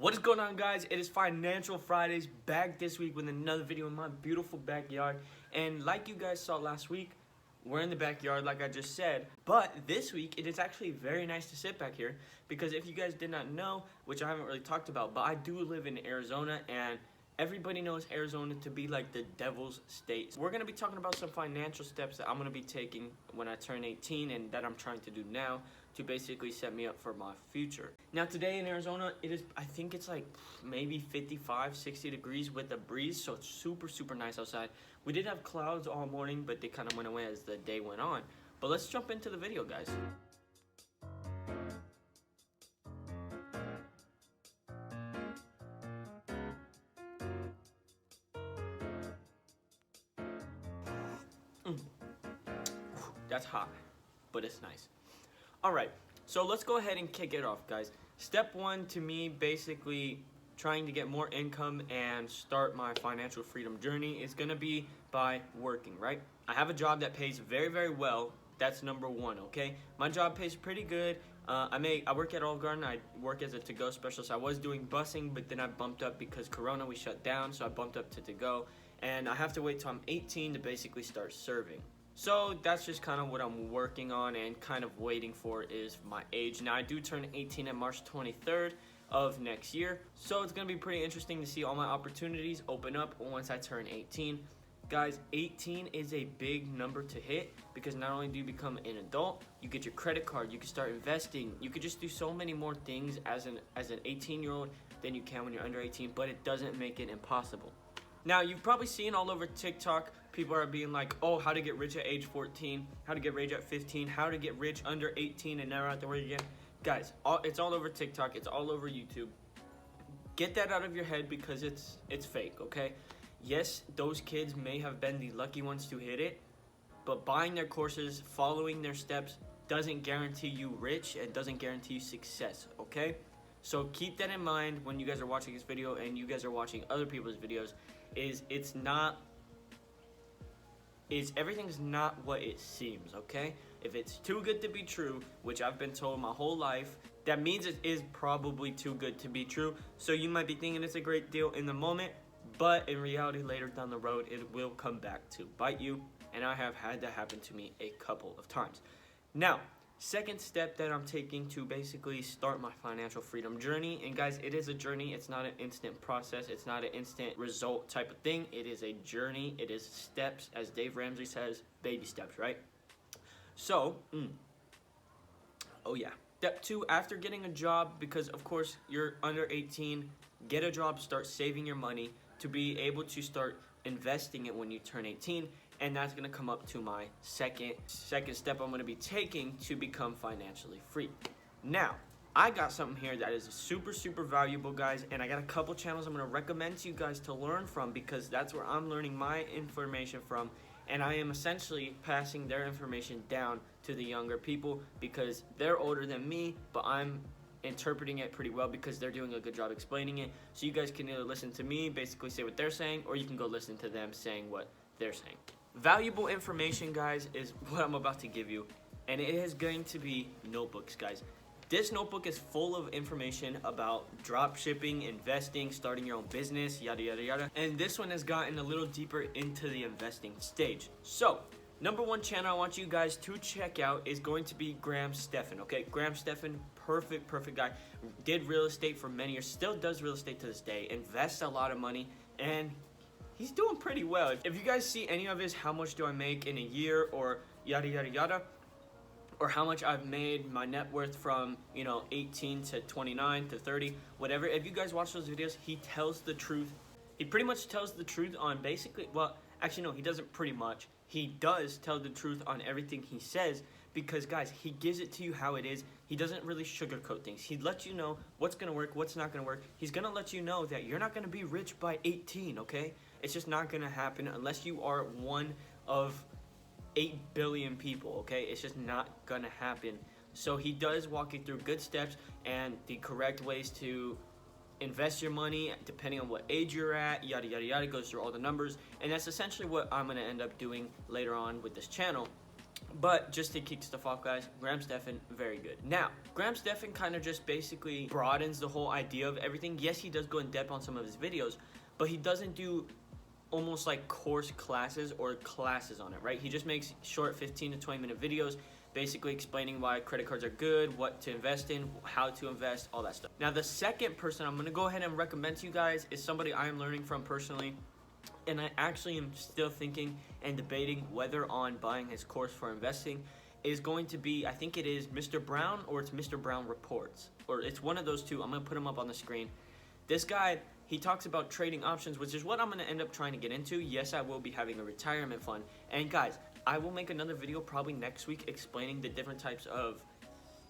What is going on, guys? It is Financial Fridays, back this week with another video in my beautiful backyard. And like you guys saw last week, we're in the backyard like I just said. But this week, it is actually very nice to sit back here because if you guys did not know, which I haven't really talked about, but I do live in Arizona and everybody knows Arizona to be like the devil's state. We're going to be talking about some financial steps that I'm going to be taking when I turn 18 and that I'm trying to do now to basically set me up for my future. Now today in Arizona, I think it's like maybe 55, 60 degrees with a breeze, so it's super nice outside. We did have clouds all morning, but they kind of went away as the day went on. But let's jump into the video, guys. That's hot, but it's nice. All right, so let's go ahead and kick it off, guys. Step one to me, basically trying to get more income and start my financial freedom journey is gonna be by working, right? I have a job that pays very well. That's number one, okay? My job pays pretty good. I work at Olive Garden. I work as a to-go specialist. I was doing busing, but then I bumped up because Corona, we shut down, so I bumped up to to-go. And I have to wait till I'm 18 to basically start serving. So that's just kind of what I'm working on and kind of waiting for is my age. Now I do turn 18 on March 23rd of next year. So it's going to be pretty interesting to see all my opportunities open up once I turn 18. Guys, 18 is a big number to hit because not only do you become an adult, you get your credit card, you can start investing, you could just do so many more things as an 18-year-old than you can when you're under 18, but it doesn't make it impossible. Now, you've probably seen all over TikTok, people are being like, oh, how to get rich at age 14, how to get rich at 15, how to get rich under 18 and never have to work again. Guys, it's all over TikTok, it's all over YouTube. Get that out of your head because it's fake, okay? Yes, those kids may have been the lucky ones to hit it, but buying their courses, following their steps, doesn't guarantee you rich and doesn't guarantee you success, okay? So keep that in mind when you guys are watching this video and you guys are watching other people's videos. Everything's not what it seems, okay? If it's too good to be true, which I've been told my whole life, that means it is probably too good to be true. So you might be thinking it's a great deal in the moment, but in reality later down the road, it will come back to bite you, and I have had that happen to me a couple of times. Now, second step that I'm taking to basically start my financial freedom journey, and guys, it is a journey. It's not an instant process. It's not an instant result type of thing. It is a journey. It is steps, as Dave Ramsey says, baby steps, right? So, oh yeah. Step two, after getting a job, because of course you're under 18, get a job, start saving your money to be able to start investing it when you turn 18. And that's gonna come up to my second step I'm gonna be taking to become financially free. Now, I got something here that is super valuable, guys, and I got a couple channels I'm gonna recommend to you guys to learn from because that's where I'm learning my information from, and I am essentially passing their information down to the younger people because they're older than me, but I'm interpreting it pretty well because they're doing a good job explaining it. So you guys can either listen to me, basically say what they're saying, or you can go listen to them saying what they're saying. Valuable information, guys, is what I'm about to give you, and it is going to be notebooks, guys. This notebook is full of information about drop shipping, investing, starting your own business, yada. And this one has gotten a little deeper into the investing stage. So, number one channel I want you guys to check out is going to be Graham Stephan, okay? Graham Stephan, perfect guy. Did real estate for many years, still does real estate to this day, invests a lot of money, and he's doing pretty well. If you guys see any of his how much do I make in a year or yada, or how much I've made, my net worth from, 18 to 29 to 30, whatever. If you guys watch those videos, he tells the truth. He pretty much tells the truth on basically, well, actually no, he doesn't pretty much. He does tell the truth on everything he says because, guys, he gives it to you how it is. He doesn't really sugarcoat things. He lets you know what's going to work, what's not going to work. He's going to let you know that you're not going to be rich by 18, okay? It's just not going to happen unless you are one of 8 billion people, okay? It's just not going to happen. So he does walk you through good steps and the correct ways to invest your money depending on what age you're at, yada, goes through all the numbers. And that's essentially what I'm going to end up doing later on with this channel. But just to kick stuff off, guys, Graham Stephan, very good. Now, Graham Stephan kind of just basically broadens the whole idea of everything. Yes, he does go in depth on some of his videos, but he doesn't do almost like course classes or classes on it, right? He just makes short 15 to 20 minute videos basically explaining why credit cards are good, what to invest in, how to invest, all that stuff. Now, the second person I'm going to go ahead and recommend to you guys is somebody I am learning from personally, and I actually am still thinking and debating whether on buying his course for investing, is going to be, I think it is Mr. Brown or it's Mr. Brown Reports, or it's one of those two. I'm going to put him up on the screen. This guy, he talks about trading options, which is what I'm going to end up trying to get into. Yes, I will be having a retirement fund. And guys, I will make another video probably next week explaining the different types of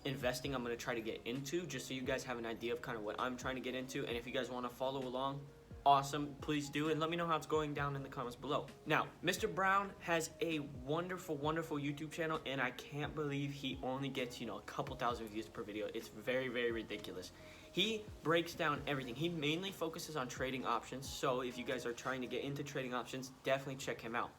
investing I'm going to try to get into, just so you guys have an idea of kind of what I'm trying to get into. And if you guys want to follow along, awesome, please do, and let me know how it's going down in the comments below. Now, Mr. Brown has a wonderful YouTube channel, and I can't believe he only gets, a couple thousand views per video. It's very, very ridiculous. He breaks down everything. He mainly focuses on trading options, so if you guys are trying to get into trading options, definitely check him out.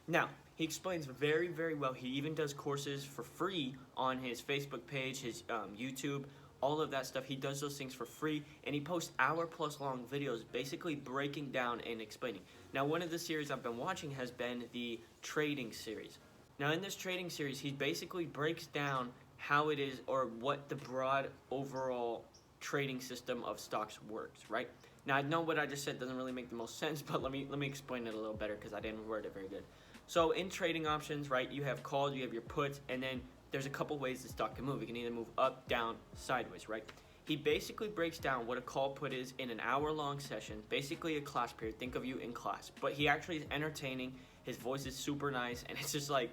Now, he explains very, very well. He even does courses for free on his Facebook page, his YouTube, all of that stuff. He does those things for free, and he posts hour-plus long videos basically breaking down and explaining. Now, one of the series I've been watching has been the trading series. Now, in this trading series, he basically breaks down how it is, or what the broad overall trading system of stocks works, right? Now, I know what I just said doesn't really make the most sense, but let me explain it a little better because I didn't word it very good. So in trading options, right, you have calls, you have your puts, and then there's a couple ways the stock can move. It can either move up, down, sideways, right? He basically breaks down what a call put is in an hour-long session, basically a class period. Think of you in class. But he actually is entertaining. His voice is super nice, and it's just like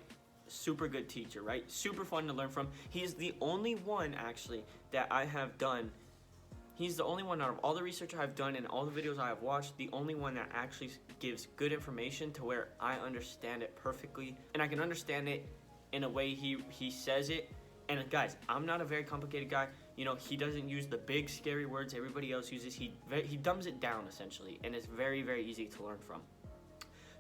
super good teacher, right? Super fun to learn from. He is the only one, actually, that I have done. He's the only one out of all the research I've done and all the videos I have watched, the only one that actually gives good information to where I understand it perfectly. And I can understand it in a way he says it. And guys, I'm not a very complicated guy. He doesn't use the big scary words everybody else uses. He dumbs it down essentially, and it's very, very easy to learn from.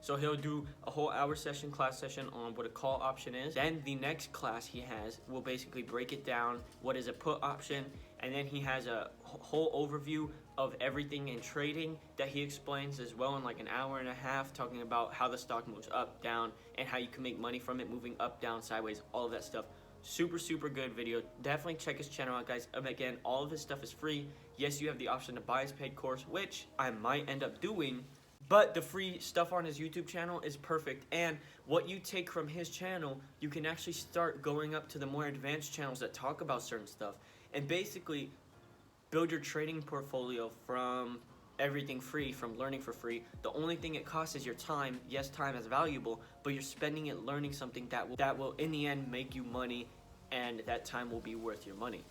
So he'll do a whole hour session, class session on what a call option is. Then the next class he has will basically break it down, what is a put option, and then he has a whole overview of everything in trading that he explains as well in like an hour and a half, talking about how the stock moves up, down, and how you can make money from it moving up, down, sideways, all of that stuff. Super, super good video. Definitely check his channel out, guys. Again, all of his stuff is free. Yes, you have the option to buy his paid course, which I might end up doing, but the free stuff on his YouTube channel is perfect. And what you take from his channel, you can actually start going up to the more advanced channels that talk about certain stuff, and basically build your trading portfolio from everything free, from learning for free. The only thing it costs is your time. Yes, time is valuable, but you're spending it learning something that will in the end make you money, and that time will be worth your money.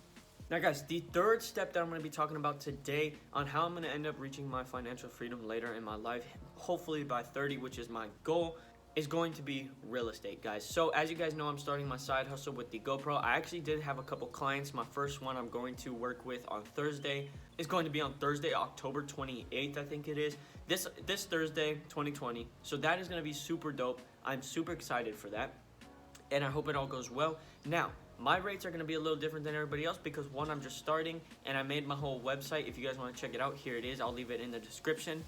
Now guys, the third step that I'm going to be talking about today on how I'm going to end up reaching my financial freedom later in my life, hopefully by 30, which is my goal, is going to be real estate, guys. So as you guys know, I'm starting my side hustle with the GoPro. I actually did have a couple clients. My first one I'm going to work with on Thursday is going to be on Thursday, October 28th, I think it is. This Thursday, 2020. So that is going to be super dope. I'm super excited for that, and I hope it all goes well. Now, my rates are going to be a little different than everybody else because, one, I'm just starting, and I made my whole website. If you guys want to check it out, here it is. I'll leave it in the description.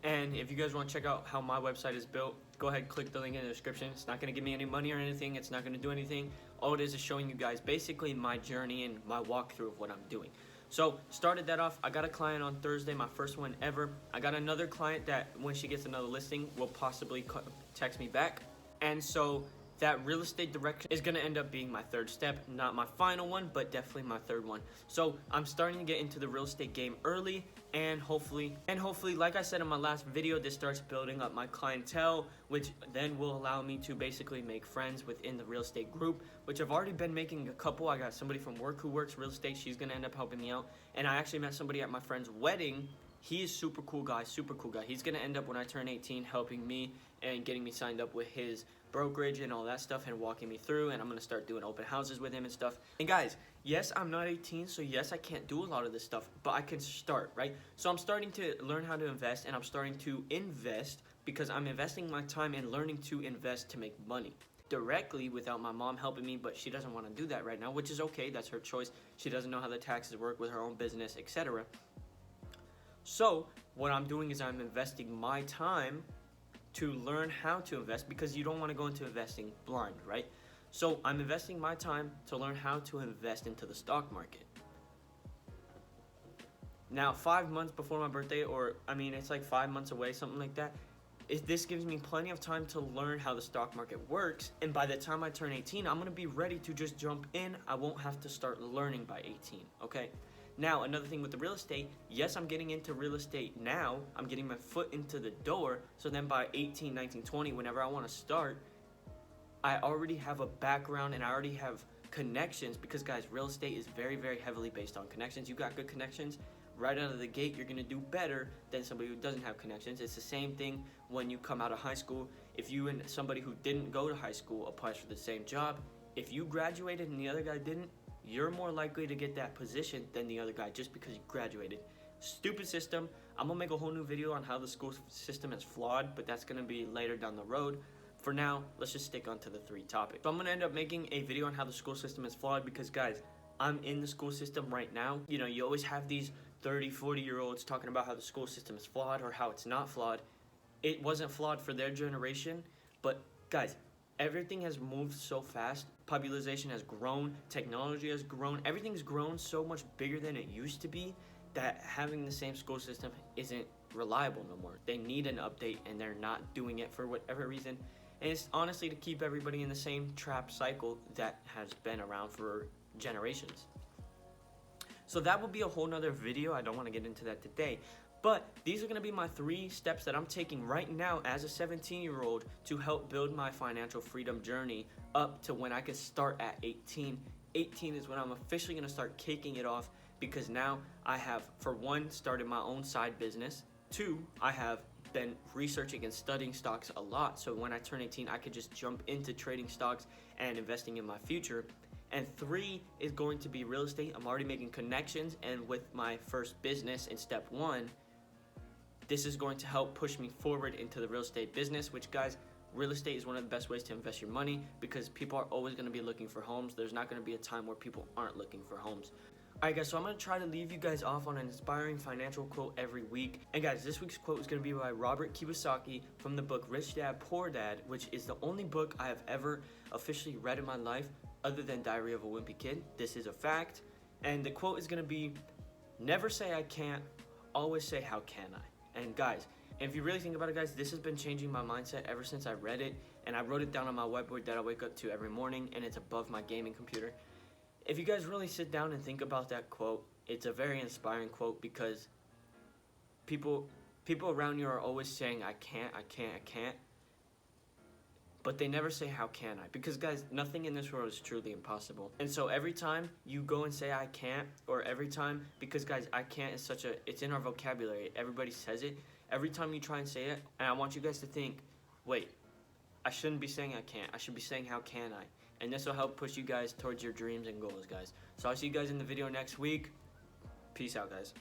And if you guys want to check out how my website is built, go ahead and click the link in the description. It's not going to give me any money or anything. It's not going to do anything. All it is showing you guys basically my journey and my walkthrough of what I'm doing. So, started that off. I got a client on Thursday, my first one ever. I got another client that when she gets another listing will possibly text me back. And so that real estate direction is going to end up being my third step. Not my final one, but definitely my third one. So I'm starting to get into the real estate game early, and hopefully, like I said in my last video, this starts building up my clientele, which then will allow me to basically make friends within the real estate group, which I've already been making a couple. I got somebody from work who works real estate. She's going to end up helping me out. And I actually met somebody at my friend's wedding. He is super cool guy. He's going to end up, when I turn 18, helping me and getting me signed up with his brokerage and all that stuff and walking me through, and I'm going to start doing open houses with him and stuff. And guys, yes, I'm not 18, so yes, I can't do a lot of this stuff, but I can start, right? So I'm starting to learn how to invest, and I'm starting to invest because I'm investing my time in learning to invest to make money. directly without my mom helping me, but she doesn't want to do that right now, which is okay. That's her choice. She doesn't know how the taxes work with her own business, etc. So what I'm doing is I'm investing my time to learn how to invest, because you don't want to go into investing blind, right? So I'm investing my time to learn how to invest into the stock market. Now, 5 months before my birthday, or I mean, it's like 5 months away, something like that. This gives me plenty of time to learn how the stock market works, and by the time I turn 18, I'm gonna be ready to just jump in. I won't have to start learning by 18, okay? Now, another thing with the real estate, yes, I'm getting into real estate now. I'm getting my foot into the door, so then by 18, 19, 20, whenever I wanna start, I already have a background and I already have connections, because guys, real estate is very, very heavily based on connections. You got good connections, right out of the gate, you're gonna do better than somebody who doesn't have connections. It's the same thing when you come out of high school. If you and somebody who didn't go to high school applies for the same job, if you graduated and the other guy didn't, you're more likely to get that position than the other guy just because you graduated. Stupid system. I'm gonna make a whole new video on how the school system is flawed, but that's gonna be later down the road. For now, let's just stick on to the 3 topics. So I'm gonna end up making a video on how the school system is flawed because, guys, I'm in the school system right now. You know, you always have these 30, 40-year-olds talking about how the school system is flawed or how it's not flawed. It wasn't flawed for their generation, but guys, everything has moved so fast. Population has grown, technology has grown, everything's grown so much bigger than it used to be that having the same school system isn't reliable no more. They need an update and they're not doing it for whatever reason. And it's honestly to keep everybody in the same trap cycle that has been around for generations. So that will be a whole nother video. I don't want to get into that today. But these are going to be my 3 steps that I'm taking right now as a 17-year-old to help build my financial freedom journey up to when I can start at 18. 18 is when I'm officially going to start kicking it off, because now I have, for 1, started my own side business. 2, I have been researching and studying stocks a lot, so when I turn 18, I could just jump into trading stocks and investing in my future. And 3 is going to be real estate. I'm already making connections, and with my first business in step 1, this is going to help push me forward into the real estate business, which, guys, real estate is one of the best ways to invest your money, because people are always going to be looking for homes. There's not going to be a time where people aren't looking for homes. Alright guys, so I'm going to try to leave you guys off on an inspiring financial quote every week. And guys, this week's quote is going to be by Robert Kiyosaki from the book Rich Dad, Poor Dad, which is the only book I have ever officially read in my life other than Diary of a Wimpy Kid. This is a fact. And the quote is going to be, never say I can't, always say how can I. And guys, if you really think about it, guys, this has been changing my mindset ever since I read it. And I wrote it down on my whiteboard that I wake up to every morning, and it's above my gaming computer. If you guys really sit down and think about that quote, it's a very inspiring quote, because people around you are always saying, I can't, but they never say, how can I? Because guys, nothing in this world is truly impossible. And so every time you go and say, I can't, or every time, because guys, I can't is it's in our vocabulary. Everybody says it. Every time you try and say it, and I want you guys to think, wait, I shouldn't be saying I can't. I should be saying, how can I? And this will help push you guys towards your dreams and goals, guys. So I'll see you guys in the video next week. Peace out, guys.